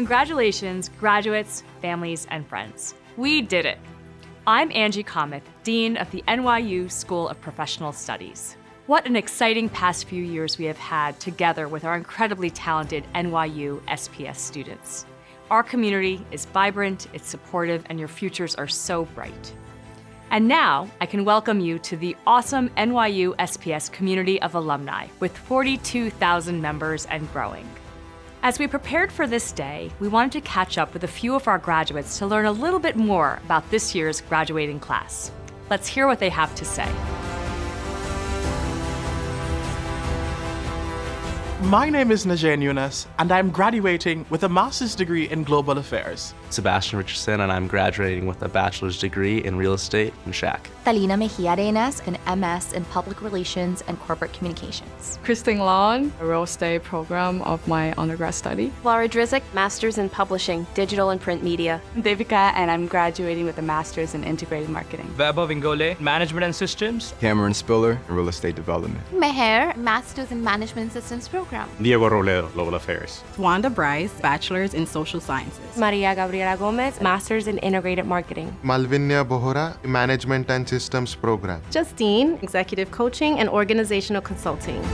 Congratulations, graduates, families, and friends. We did it. I'm Angie Kamath, Dean of the NYU School of Professional Studies. What an exciting past few years we have had together with our incredibly talented NYU SPS students. Our community is vibrant, it's supportive, and your futures are so bright. And now, I can welcome you to the awesome NYU SPS community of alumni with 42,000 members and growing. As we prepared for this day, we wanted to catch up with a few of our graduates to learn a little bit more about this year's graduating class. Let's hear what they have to say. My name is Najain Yunus, and I'm graduating with a master's degree in global affairs. Sebastian Richardson, and I'm graduating with a bachelor's degree in real estate and SHAC. Talina Mejia Arenas, an MS in Public Relations and Corporate Communications. Kristen Lon, a real estate program of my undergrad study. Laura Drizik, Master's in Publishing, Digital and Print Media. I'm Devika, and I'm graduating with a Master's in Integrated Marketing. Vaibhav Ingole, Management and Systems. Cameron Spiller, Real Estate Development. Meher, Master's in Management Systems Program. Diego Rolero, Global Affairs. Wanda Bryce, Bachelor's in Social Sciences. Maria Gabriela Gomez, Master's in Integrated Marketing. Malvinia Bohora, Management and Systems Program. Justine, Executive Coaching and Organizational Consulting.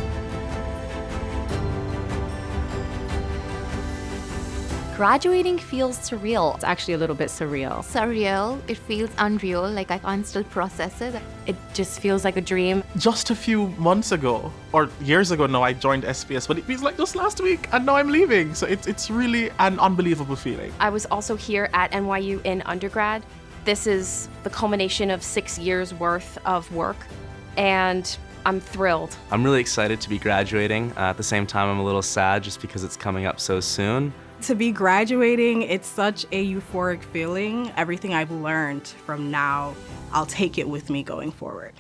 Graduating feels surreal. It's actually a little bit surreal. Surreal. It feels unreal, like I can't still process it. It just feels like a dream. Just a few months ago, or years ago now, I joined SPS, but it feels like just last week, and now I'm leaving. So it's really an unbelievable feeling. I was also here at NYU in undergrad. This is the culmination of 6 years worth of work, and I'm thrilled. I'm really excited to be graduating. At the same time, I'm a little sad just because it's coming up so soon. To be graduating, it's such a euphoric feeling. Everything I've learned from now, I'll take it with me going forward.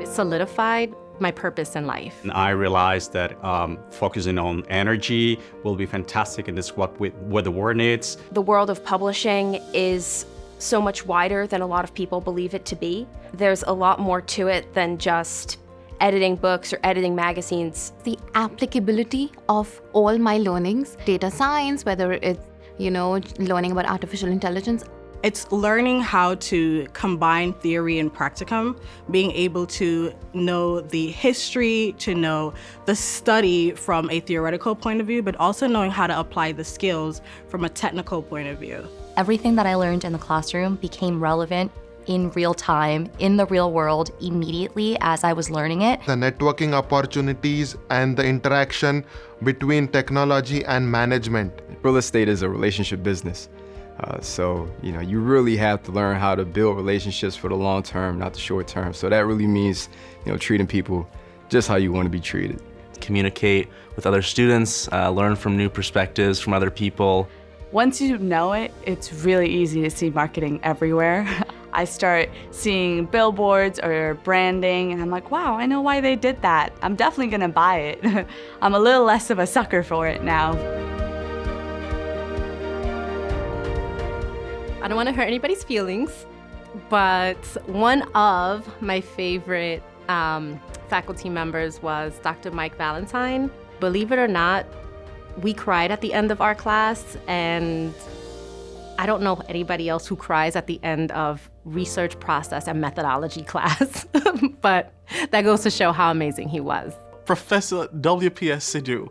It solidified my purpose in life. And I realized that focusing on energy will be fantastic, and it's what the world needs. The world of publishing is so much wider than a lot of people believe it to be. There's a lot more to it than just editing books or editing magazines. The applicability of all my learnings, data science, whether it's, learning about artificial intelligence. It's learning how to combine theory and practicum, being able to know the history, to know the study from a theoretical point of view, but also knowing how to apply the skills from a technical point of view. Everything that I learned in the classroom became relevant in real time, in the real world, immediately as I was learning it. The networking opportunities and the interaction between technology and management. Real estate is a relationship business. So you really have to learn how to build relationships for the long term, not the short term. So that really means, treating people just how you want to be treated. Communicate with other students, learn from new perspectives from other people. Once you know it, it's really easy to see marketing everywhere. I start seeing billboards or branding, and I'm like, wow, I know why they did that. I'm definitely gonna buy it. I'm a little less of a sucker for it now. I don't want to hurt anybody's feelings, but one of my favorite faculty members was Dr. Mike Valentine. Believe it or not, we cried at the end of our class, and I don't know anybody else who cries at the end of research process and methodology class, but that goes to show how amazing he was. Professor WPS Sidhu,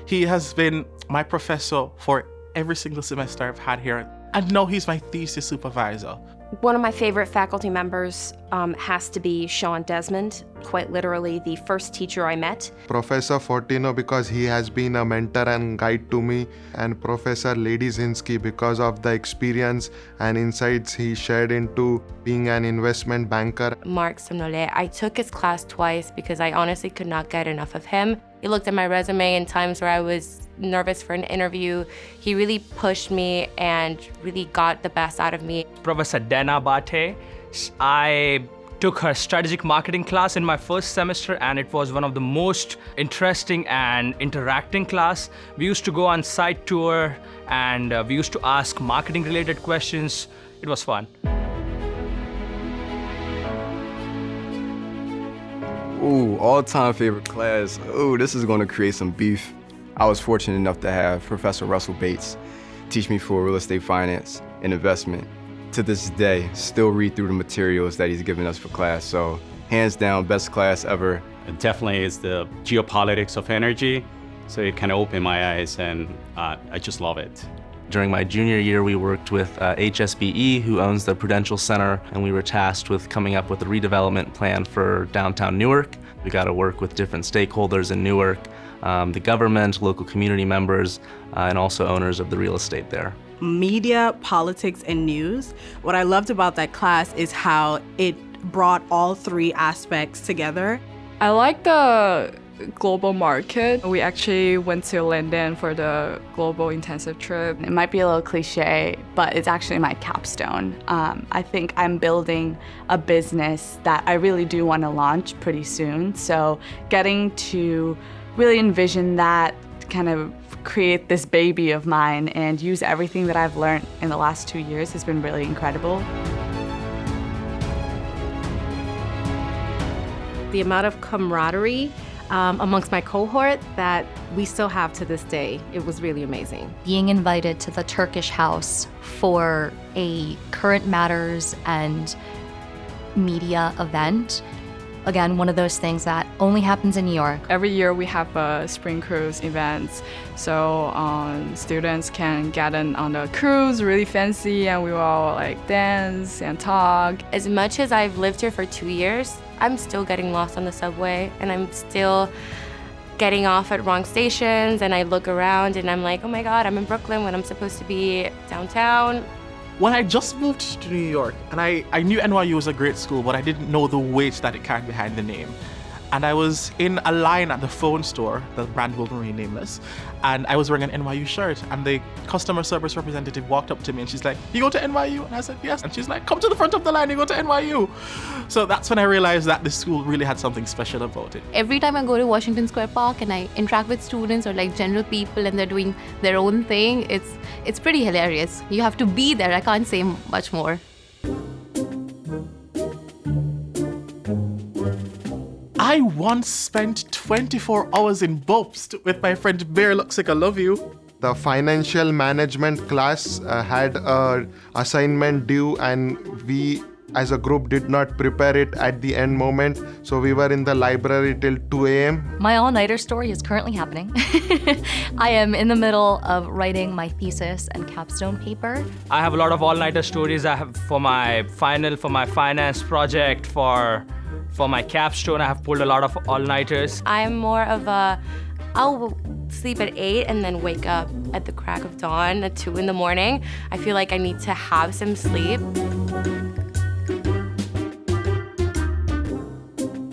he has been my professor for every single semester I've had here, and now he's my thesis supervisor. One of my favorite faculty members has to be Sean Desmond, quite literally the first teacher I met. Professor Fortino, because he has been a mentor and guide to me, and Professor Ladyzinski because of the experience and insights he shared into being an investment banker. Mark Somnole, I took his class twice because I honestly could not get enough of him. He looked at my resume in times where I was nervous for an interview. He really pushed me and really got the best out of me. Professor Dana Bate, I took her strategic marketing class in my first semester, and it was one of the most interesting and interacting class. We used to go on site tour, and we used to ask marketing related questions. It was fun. Ooh, all-time favorite class. Ooh, this is gonna create some beef. I was fortunate enough to have Professor Russell Bates teach me for real estate finance and investment. To this day, still read through the materials that he's given us for class. So hands down, best class ever. It definitely is the geopolitics of energy. So it kind of opened my eyes, and I just love it. During my junior year, we worked with HSBE, who owns the Prudential Center, and we were tasked with coming up with a redevelopment plan for downtown Newark. We got to work with different stakeholders in Newark, the government, local community members, and also owners of the real estate there. Media, politics, and news. What I loved about that class is how it brought all three aspects together. I like the global market. We actually went to London for the global intensive trip. It might be a little cliche, but it's actually my capstone. I think I'm building a business that I really do want to launch pretty soon. So getting to really envision that, kind of create this baby of mine and use everything that I've learned in the last 2 years has been really incredible. The amount of camaraderie amongst my cohort that we still have to this day, it was really amazing. Being invited to the Turkish house for a current matters and media event, again, one of those things that only happens in New York. Every year we have a spring cruise events, so students can get on the cruise, really fancy, and we will all like dance and talk. As much as I've lived here for 2 years, I'm still getting lost on the subway, and I'm still getting off at wrong stations, and I look around and I'm like, oh my God, I'm in Brooklyn when I'm supposed to be downtown. When I just moved to New York, and I knew NYU was a great school, but I didn't know the weight that it carried behind the name. And I was in a line at the phone store, the brand will remain nameless, and I was wearing an NYU shirt, and the customer service representative walked up to me and she's like, you go to NYU? And I said, yes. And she's like, come to the front of the line, you go to NYU. So that's when I realized that the school really had something special about it. Every time I go to Washington Square Park and I interact with students or like general people and they're doing their own thing, it's pretty hilarious. You have to be there. I can't say much more. I once spent 24 hours in BOPS with my friend Bear. Looks like I love you. The financial management class had an assignment due, and we as a group did not prepare it at the end moment. So we were in the library till 2 a.m. My all-nighter story is currently happening. I am in the middle of writing my thesis and capstone paper. I have a lot of all-nighter stories. I have for my final, for my finance project, for my capstone, I have pulled a lot of all-nighters. I'm more of I'll sleep at 8 and then wake up at the crack of dawn at 2 in the morning. I feel like I need to have some sleep.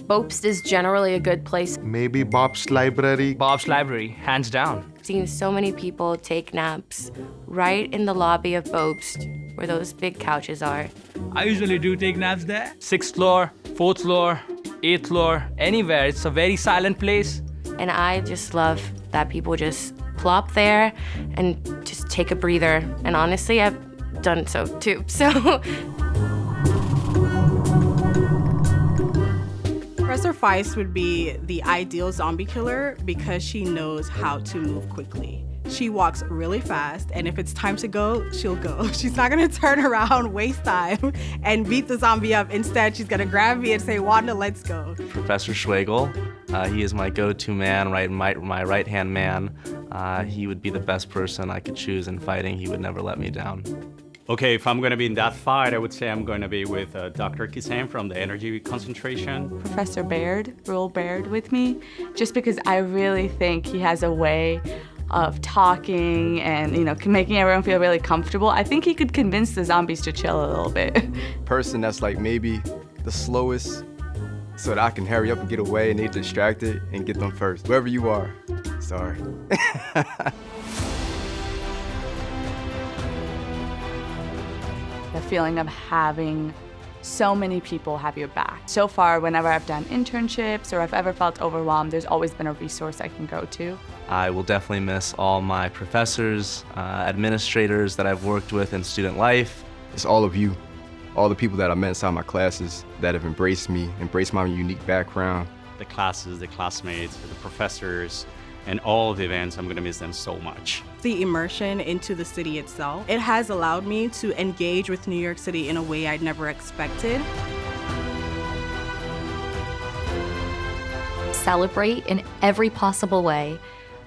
BOPS is generally a good place. Maybe Bob's Library. Bob's Library, hands down. I've seen so many people take naps right in the lobby of BOPS, where those big couches are. I usually do take naps there. 6th floor, 4th floor, 8th floor, anywhere. It's a very silent place. And I just love that people just plop there and just take a breather. And honestly, I've done so too. So. Professor Feist would be the ideal zombie killer because she knows how to move quickly. She walks really fast, and if it's time to go, she'll go. She's not gonna turn around, waste time, and beat the zombie up. Instead, she's gonna grab me and say, Wanda, let's go. Professor Schwegel, he is my go-to man, my right-hand man. He would be the best person I could choose in fighting. He would never let me down. Okay, if I'm going to be in that fight, I would say I'm going to be with Dr. Kisane from the energy concentration. Professor Baird, Roel Baird with me, just because I really think he has a way of talking and, making everyone feel really comfortable. I think he could convince the zombies to chill a little bit. Person that's like maybe the slowest, so that I can hurry up and get away and they distracted and get them first. Wherever you are, sorry. The feeling of having so many people have your back. So far, whenever I've done internships or I've ever felt overwhelmed, there's always been a resource I can go to. I will definitely miss all my professors, administrators that I've worked with in student life. It's all of you, all the people that I met inside my classes that have embraced me, embraced my unique background, the classes, the classmates, the professors, and all of the events. I'm going to miss them so much. The immersion into the city itself, it has allowed me to engage with New York City in a way I'd never expected. Celebrate in every possible way,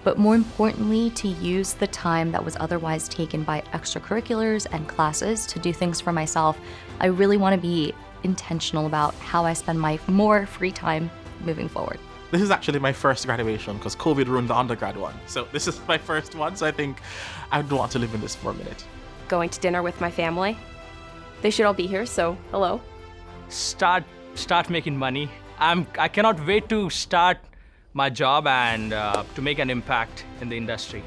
but more importantly, to use the time that was otherwise taken by extracurriculars and classes to do things for myself. I really want to be intentional about how I spend my more free time moving forward. This is actually my first graduation because COVID ruined the undergrad one. So this is my first one, so I think I would want to live in this for a minute. Going to dinner with my family. They should all be here, so hello. Start making money. I cannot wait to start my job and to make an impact in the industry.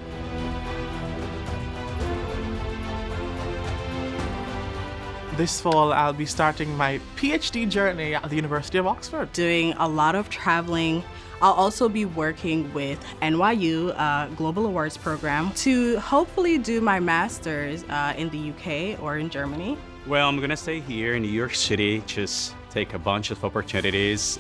This fall, I'll be starting my PhD journey at the University of Oxford. Doing a lot of traveling. I'll also be working with NYU Global Awards Program to hopefully do my master's in the UK or in Germany. Well, I'm going to stay here in New York City, just take a bunch of opportunities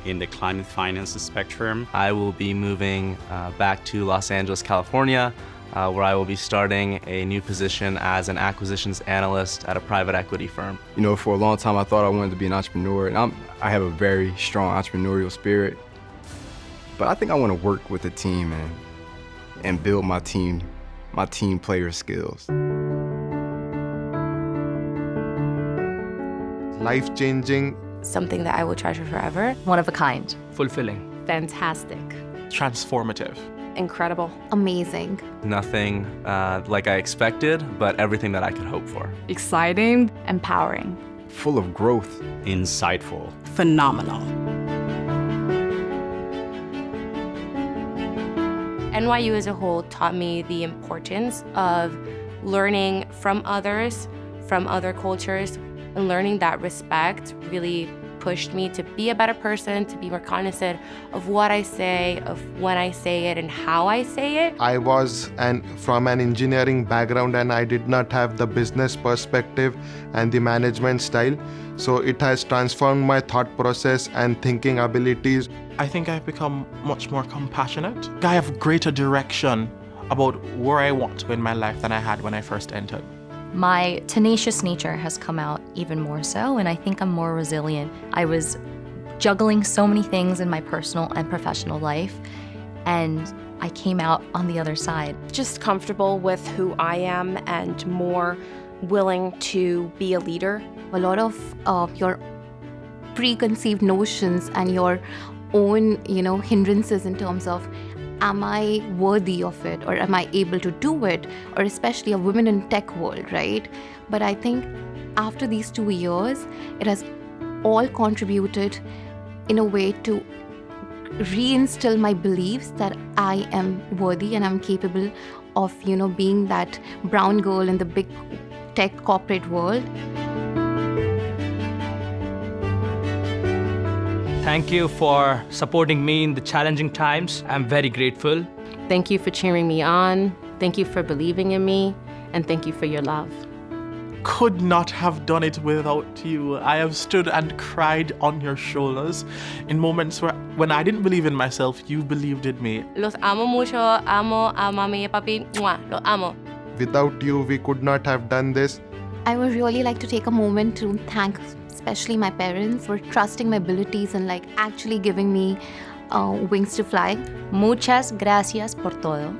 in the climate finance spectrum. I will be moving back to Los Angeles, California, where I will be starting a new position as an acquisitions analyst at a private equity firm. You know, for a long time I thought I wanted to be an entrepreneur, and I have a very strong entrepreneurial spirit. But I think I want to work with a team and build my team player skills. Life-changing. Something that I will treasure forever. One of a kind. Fulfilling. Fantastic. Transformative. Incredible. Amazing. Nothing like I expected, but everything that I could hope for. Exciting. Empowering. Full of growth. Insightful. Phenomenal. NYU as a whole taught me the importance of learning from others, from other cultures, and learning that respect really pushed me to be a better person, to be more cognizant of what I say, of when I say it, and how I say it. I was from an engineering background, and I did not have the business perspective and the management style. So it has transformed my thought process and thinking abilities. I think I've become much more compassionate. I have greater direction about where I want to go in my life than I had when I first entered. My tenacious nature has come out even more so, and I think I'm more resilient. I was juggling so many things in my personal and professional life, and I came out on the other side. Just comfortable with who I am and more willing to be a leader. A lot of your preconceived notions and your own, hindrances in terms of, am I worthy of it, or am I able to do it, or especially a women in tech world, right? But I think after these 2 years, it has all contributed in a way to reinstill my beliefs that I am worthy and I'm capable of, being that brown girl in the big tech corporate world. Thank you for supporting me in the challenging times. I'm very grateful. Thank you for cheering me on. Thank you for believing in me. And thank you for your love. Could not have done it without you. I have stood and cried on your shoulders in moments when I didn't believe in myself, you believed in me. Los amo mucho. Amo a mami y papi. Mwah. Los amo. Without you, we could not have done this. I would really like to take a moment to thank especially my parents for trusting my abilities and actually giving me wings to fly. Muchas gracias por todo.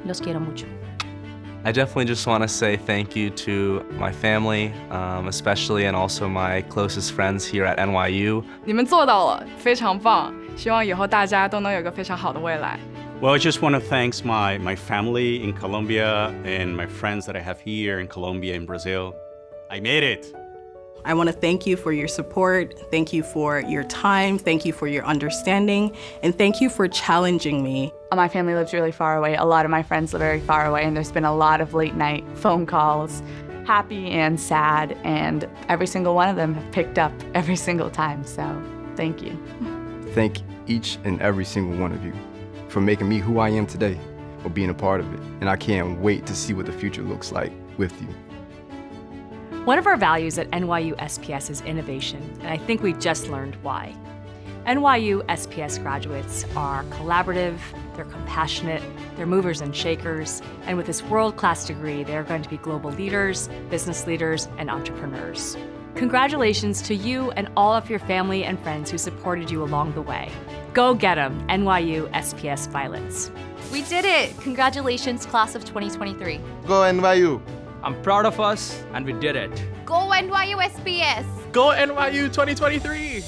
Los quiero mucho. I definitely just want to say thank you to my family, especially, and also my closest friends here at NYU. 你们做到了，非常棒！希望以后大家都能有一个非常好的未来。Well, I just want to thank my family in Colombia and my friends that I have here in Colombia and Brazil. I made it. I want to thank you for your support, thank you for your time, thank you for your understanding, and thank you for challenging me. My family lives really far away. A lot of my friends live very far away, and there's been a lot of late night phone calls, happy and sad, and every single one of them have picked up every single time, so thank you. Thank each and every single one of you for making me who I am today, or being a part of it, and I can't wait to see what the future looks like with you. One of our values at NYU SPS is innovation, and I think we just learned why. NYU SPS graduates are collaborative, they're compassionate, they're movers and shakers, and with this world-class degree, they're going to be global leaders, business leaders, and entrepreneurs. Congratulations to you and all of your family and friends who supported you along the way. Go get them, NYU SPS Violets. We did it! Congratulations, class of 2023. Go NYU. I'm proud of us, and we did it. Go NYU SPS! Go NYU 2023!